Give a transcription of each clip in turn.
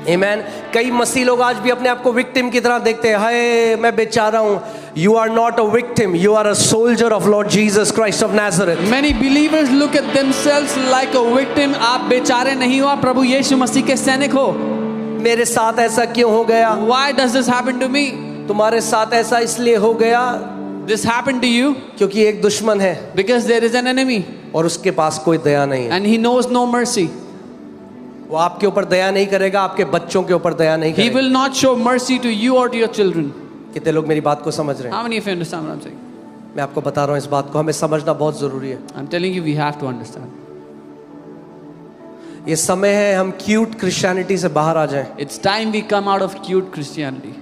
Amen. कई मसीह लोग आज भी अपने आप को विक्टिम की तरह देखते हैं, हाय मैं बेचारा हूँ. You are not a victim. You are a soldier of Lord Jesus Christ of Nazareth. Many believers look at themselves like a victim. आप बेचारे नहीं हो, आप प्रभु यीशु मसीह के सैनिक हो. मेरे साथ ऐसा क्यों हो गया? Why does this happen to me? तुम्हारे साथ ऐसा इसलिए हो गया This happened to you क्योंकि एक दुश्मन है because there is an enemy और उसके पास कोई दया नहीं है. and he knows no mercy. वो आपके ऊपर दया नहीं करेगा, आपके बच्चों के ऊपर दया नहीं He करेगा. will not show mercy to you or to your children. कितने लोग मेरी बात को समझ रहे हैं? How many of you understand what I'm saying? मैं आपको बता रहा हूँ, इस बात को हमें समझना बहुत जरूरी है. I'm telling you, we have to understand. ये समय है हम क्यूट क्रिश्चियनिटी से बाहर आ जाएं. It's time we come out of cute Christianity.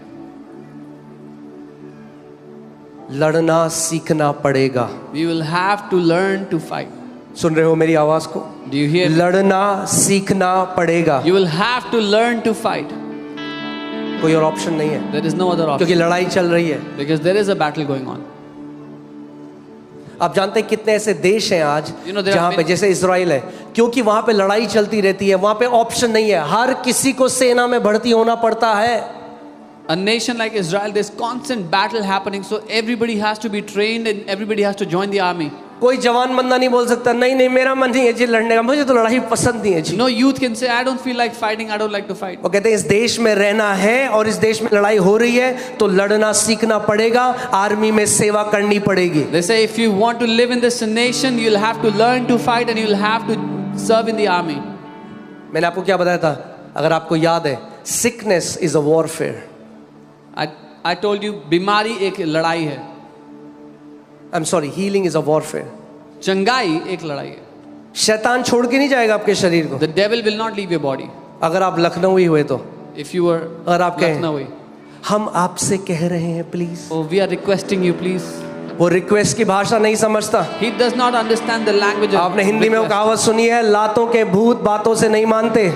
लड़ना सीखना पड़ेगा. We will have to learn to fight. सुन रहे हो मेरी आवाज को? Do you hear me? लड़ना सीखना पड़ेगा. You will have to learn to fight. कोई और ऑप्शन नहीं है, There is no other क्योंकि option लड़ाई चल रही है. because there is a battle going on. आप जानते हैं कितने ऐसे देश हैं आज You know, there are जहाँ पे many- जैसे इजराइल है, क्योंकि वहां पे लड़ाई चलती रहती है, वहां पे ऑप्शन नहीं है, हर किसी को सेना में भर्ती होना पड़ता है. A nation like Israel, there's constant battle happening, so everybody has to be trained and everybody has to join the army. कोई जवान बंदा नहीं बोल सकता नहीं नहीं मेरा मन नहीं है जी लड़ने का, मुझे तो लड़ाई पसंद नहीं है जी. No youth can say, I don't feel like fighting, I don't like to fight. वो कहते हैं इस देश में रहना है और इस देश में लड़ाई हो रही है तो लड़ना सीखना पड़ेगा, आर्मी में सेवा करनी पड़ेगी. They say if you want to live in this nation, you'll have to learn to fight and you'll have to serve in the army. मैंने आपको क्या बताया था, अगर आपको याद है, sickness is a warfare. I told you, बीमारी एक लड़ाई है, I am sorry, healing is a warfare. चंगाई एक लड़ाई है. शैतान छोड़ के नहीं जाएगा आपके शरीर को. The devil will not leave your body. अगर आप लखनऊ हुए तो, If you were और आप कहें Lucknowi, हम आपसे कह रहे हैं please, oh, we are requesting you, please. वो रिक्वेस्ट की भाषा नहीं समझता. He does not understand the language of आपने हिंदी में वो request. कहावत सुनी है, लातों के भूत बातों से नहीं मानते.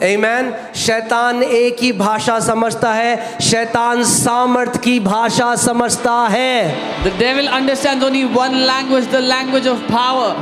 आमेन. शैतान एक ही भाषा समझता है, शैतान सामर्थ की भाषा समझता है. The devil understands only one language, the language of power.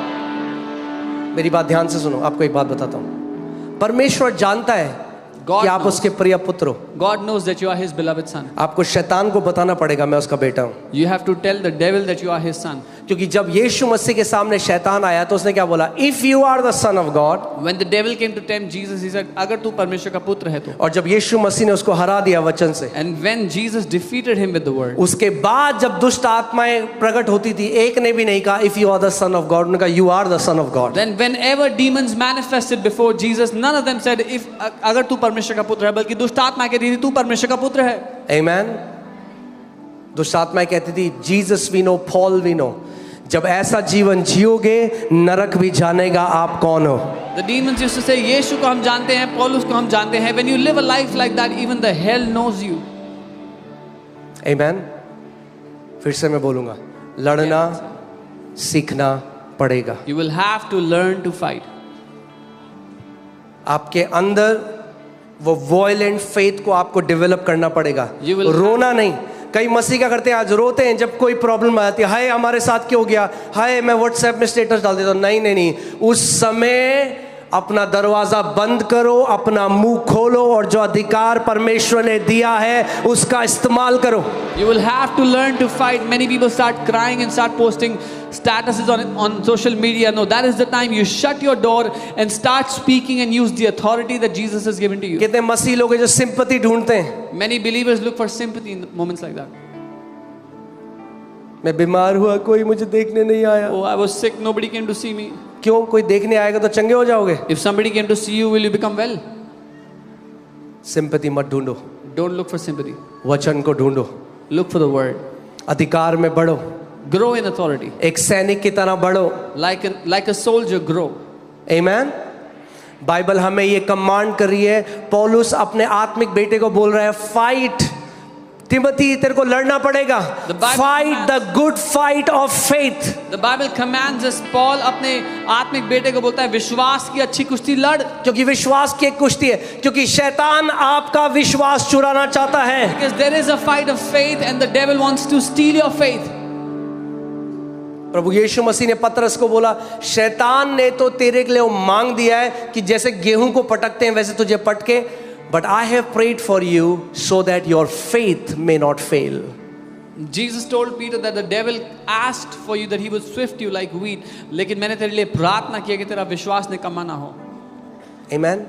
मेरी बात ध्यान से सुनो, आपको एक बात बताता हूँ. परमेश्वर जानता है God कि आप knows. उसके प्रिय पुत्र हो. God knows that you are his beloved son. आपको शैतान को बताना पड़ेगा मैं उसका बेटा हूँ. You have to tell the devil that you are his son. क्योंकि जब यीशु मसीह के सामने शैतान आया तो उसने क्या बोला, if you are the son of God. When the devil came to tempt Jesus, he said, अगर तू परमेश्वर का पुत्र है तो. और जब यीशु मसीह ने उसको हरा दिया वचन से, And when Jesus defeated him with the word, उसके बाद जब दुष्ट आत्माएं प्रकट होती थी, एक ने भी नहीं कहा if you are the son of God, उन्होंने कहा you are the son of God. then whenever demons manifested before Jesus, none of them said, if अगर तू परमेश्वर का पुत्र है, बल्कि दुष्ट आत्मा कहती थी तू परमेश्वर का पुत्र है. आमेन. दुष्ट आत्माएं कहती थी Jesus we know, Paul we know. जब ऐसा जीवन जियोगे नरक भी जानेगा आप कौन हो. The demons used to say, यीशु को हम जानते हैं, पौलुस को हम जानते हैं. When you live a life like that, even the hell knows you. आमेन. फिर से मैं बोलूंगा, लड़ना सीखना पड़ेगा. You will have to learn to fight. आपके अंदर वो वॉयलेंट फेथ को आपको डेवलप करना पड़ेगा. You will रोना नहीं. कई मसीह क्या करते हैं, आज रोते हैं जब कोई प्रॉब्लम आती है, हाय हमारे साथ क्यों गया, हाय मैं व्हाट्सएप में स्टेटस डाल देता हूं. नहीं नहीं नहीं, उस समय अपना दरवाजा बंद करो, अपना मुंह खोलो और जो अधिकार परमेश्वर ने दिया है उसका इस्तेमाल करो. You will have to learn to fight. Many people start crying and start posting statuses on social media. No, that is the time you shut your door and start speaking and use the authority that Jesus has given to you. कितने मसीह लोग हैं जो sympathy ढूंढते हैं. Many believers look for sympathy in moments like that. मैं बीमार हुआ, कोई मुझे देखने नहीं आया. Oh, I was sick, nobody came to see me. क्यों? कोई देखने आएगा तो चंगे हो जाओगे. If somebody came to see you, will you become well? Sympathy मत ढूंढो, Don't look for sympathy. वचन को ढूंढो. Look for the word. अधिकार में बढ़ो, Grow in authority. एक सैनिक की तरह बढ़ो. Like a soldier, grow. Amen. Bible हमें ये कमांड कर रही है. पौलुस अपने आत्मिक बेटे को बोल रहा है, फाइट तिमोथी, तेरे को लड़ना पड़ेगा. Fight the good fight of faith. The Bible commands us. Paul अपने आत्मिक बेटे को बोलता है, विश्वास की अच्छी कुश्ती लड़. क्योंकि विश्वास की एक कुश्ती है, क्योंकि शैतान आपका विश्वास चुराना चाहता है. Because there is a fight of faith and the devil wants to steal your faith. प्रभु यीशु मसीह ने पतरस को बोला, शैतान ने तो तेरे के लिए वो मांग दिया है कि जैसे गेहूं को पटकते हैं वैसे तुझे पटके, but I have prayed for you so that your faith may not fail. Jesus told Peter that the devil asked for you that he would swift you like wheat, लेकिन मैंने तेरे लिए प्रार्थना किया कि तेरा विश्वास निकम्मा ना हो. Amen.